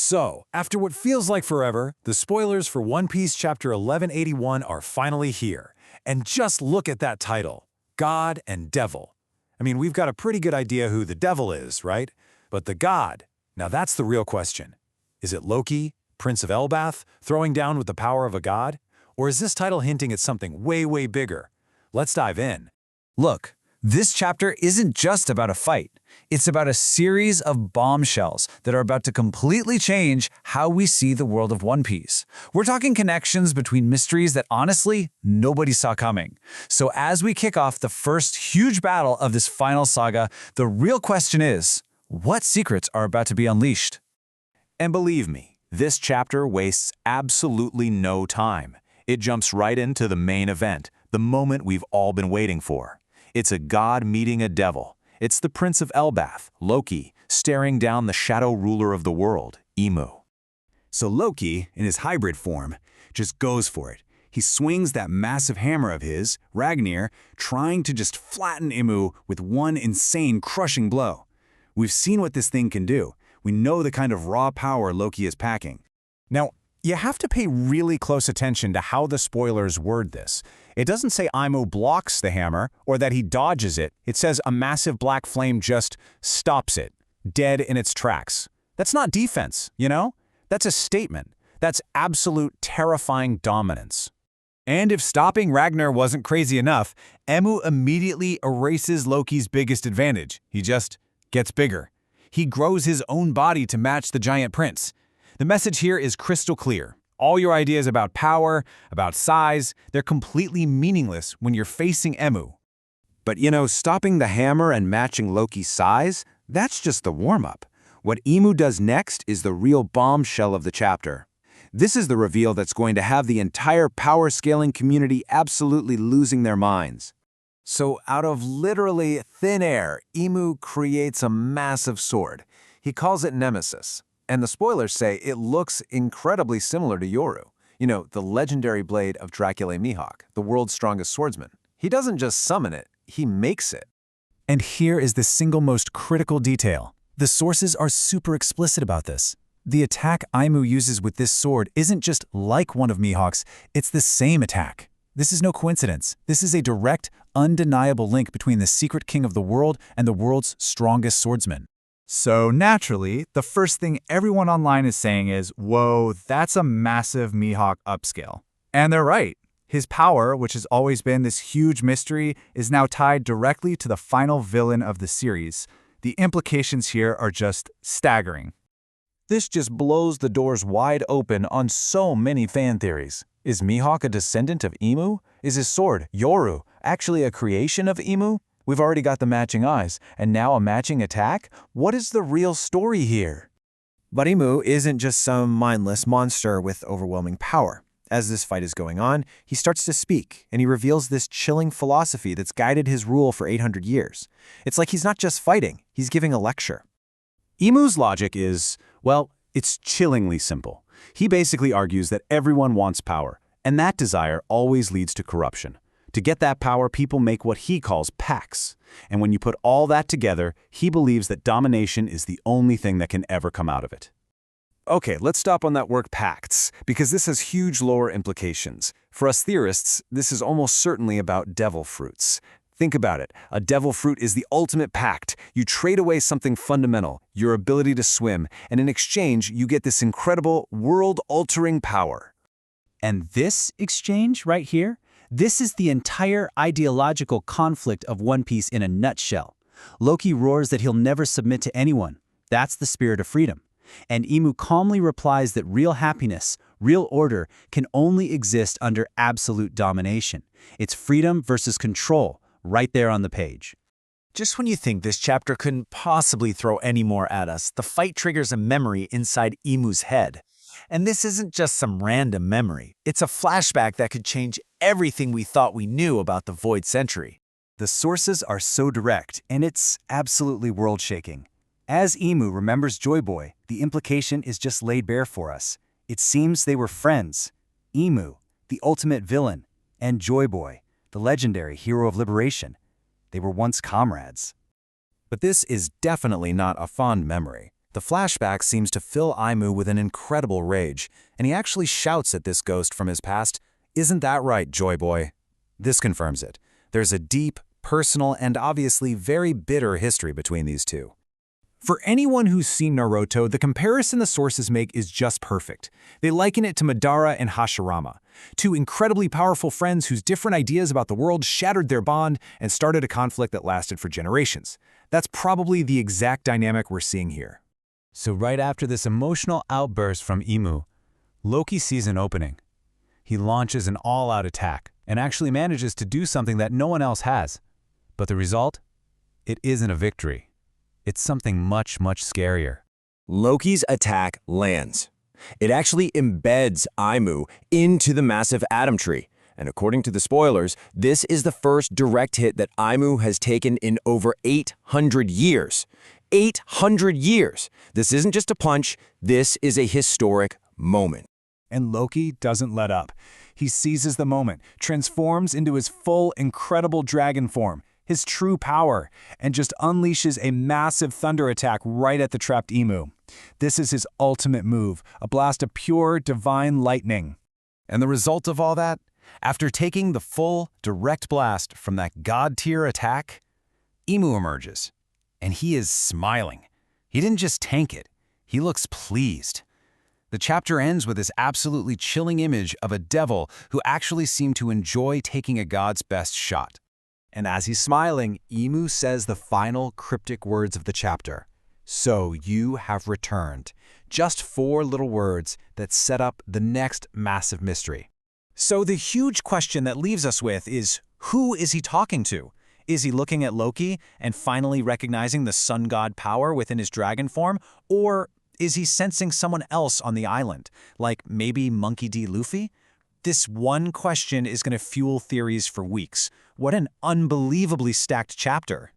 So, after what feels like forever, the spoilers for One Piece Chapter 1181 are finally here. And just look at that title, God and Devil. I mean, we've got a pretty good idea who the devil is, right? But the god, now that's the real question. Is it Loki, Prince of Elbath, throwing down with the power of a god? Or is this title hinting at something way, way bigger? Let's dive in. Look, this chapter isn't just about a fight. It's about a series of bombshells that are about to completely change how we see the world of One Piece. We're talking connections between mysteries that honestly nobody saw coming. So as we kick off the first huge battle of this final saga, the real question is, what secrets are about to be unleashed? And believe me, this chapter wastes absolutely no time. It jumps right into the main event, the moment we've all been waiting for. It's a god meeting a devil. It's the Prince of Elbath, Loki, staring down the shadow ruler of the world, Imu. So Loki, in his hybrid form, just goes for it. He swings that massive hammer of his, Ragnir, trying to just flatten Imu with one insane crushing blow. We've seen what this thing can do. We know the kind of raw power Loki is packing. Now, you have to pay really close attention to how the spoilers word this. It doesn't say Imu blocks the hammer or that he dodges it. It says a massive black flame just stops it, dead in its tracks. That's not defense, you know? That's a statement. That's absolute terrifying dominance. And if stopping Ragnar wasn't crazy enough, Emu immediately erases Loki's biggest advantage. He just gets bigger. He grows his own body to match the giant prince. The message here is crystal clear. All your ideas about power, about size, they're completely meaningless when you're facing Emu. But you know, stopping the hammer and matching Loki's size, that's just the warm-up. What Imu does next is the real bombshell of the chapter. This is the reveal that's going to have the entire power-scaling community absolutely losing their minds. So out of literally thin air, Imu creates a massive sword. He calls it Nemesis. And the spoilers say it looks incredibly similar to Yoru. You know, the legendary blade of Dracula Mihawk, the world's strongest swordsman. He doesn't just summon it, he makes it. And here is the single most critical detail. The sources are super explicit about this. The attack Imu uses with this sword isn't just like one of Mihawk's, it's the same attack. This is no coincidence. This is a direct, undeniable link between the secret king of the world and the world's strongest swordsman. So naturally, the first thing everyone online is saying is, whoa, that's a massive Mihawk upscale. And they're right. His power, which has always been this huge mystery, is now tied directly to the final villain of the series. The implications here are just staggering. This just blows the doors wide open on so many fan theories. Is Mihawk a descendant of Imu? Is his sword, Yoru, actually a creation of Imu? We've already got the matching eyes, and now a matching attack? What is the real story here? But Imu isn't just some mindless monster with overwhelming power. As this fight is going on, he starts to speak, and he reveals this chilling philosophy that's guided his rule for 800 years. It's like he's not just fighting, he's giving a lecture. Imu's logic is, well, it's chillingly simple. He basically argues that everyone wants power, and that desire always leads to corruption. To get that power, people make what he calls pacts. And when you put all that together, he believes that domination is the only thing that can ever come out of it. Okay, let's stop on that word pacts, because this has huge lore implications. For us theorists, this is almost certainly about devil fruits. Think about it. A devil fruit is the ultimate pact. You trade away something fundamental, your ability to swim, and in exchange, you get this incredible, world-altering power. And this exchange right here? This is the entire ideological conflict of One Piece in a nutshell. Loki roars that he'll never submit to anyone. That's the spirit of freedom. And Imu calmly replies that real happiness, real order, can only exist under absolute domination. It's freedom versus control, right there on the page. Just when you think this chapter couldn't possibly throw any more at us, the fight triggers a memory inside Imu's head. And this isn't just some random memory. It's a flashback that could change everything we thought we knew about the Void Century. The sources are so direct, and it's absolutely world-shaking. As Imu remembers Joy Boy, the implication is just laid bare for us. It seems they were friends. Imu, the ultimate villain, and Joy Boy, the legendary hero of liberation. They were once comrades. But this is definitely not a fond memory. The flashback seems to fill Aimu with an incredible rage, and he actually shouts at this ghost from his past, "Isn't that right, Joy Boy?" This confirms it. There's a deep, personal, and obviously very bitter history between these two. For anyone who's seen Naruto, the comparison the sources make is just perfect. They liken it to Madara and Hashirama, two incredibly powerful friends whose different ideas about the world shattered their bond and started a conflict that lasted for generations. That's probably the exact dynamic we're seeing here. So right after this emotional outburst from Imu, Loki sees an opening. He launches an all-out attack and actually manages to do something that no one else has. But the result? It isn't a victory. It's something much, much scarier. Loki's attack lands. It actually embeds Aimu into the massive atom tree. And according to the spoilers, this is the first direct hit that Aimu has taken in over 800 years. 800 years! This isn't just a punch, this is a historic moment. And Loki doesn't let up. He seizes the moment, transforms into his full, incredible dragon form, his true power, and just unleashes a massive thunder attack right at the trapped Imu. This is his ultimate move, a blast of pure, divine lightning. And the result of all that? After taking the full, direct blast from that god-tier attack, Imu emerges, and he is smiling. He didn't just tank it, he looks pleased. The chapter ends with this absolutely chilling image of a devil who actually seemed to enjoy taking a god's best shot. And as he's smiling, Imu says the final cryptic words of the chapter. "So you have returned." Just 4 little words that set up the next massive mystery. So the huge question that leaves us with is, who is he talking to? Is he looking at Loki and finally recognizing the sun god power within his dragon form? Or is he sensing someone else on the island, like maybe Monkey D. Luffy? This one question is going to fuel theories for weeks. What an unbelievably stacked chapter.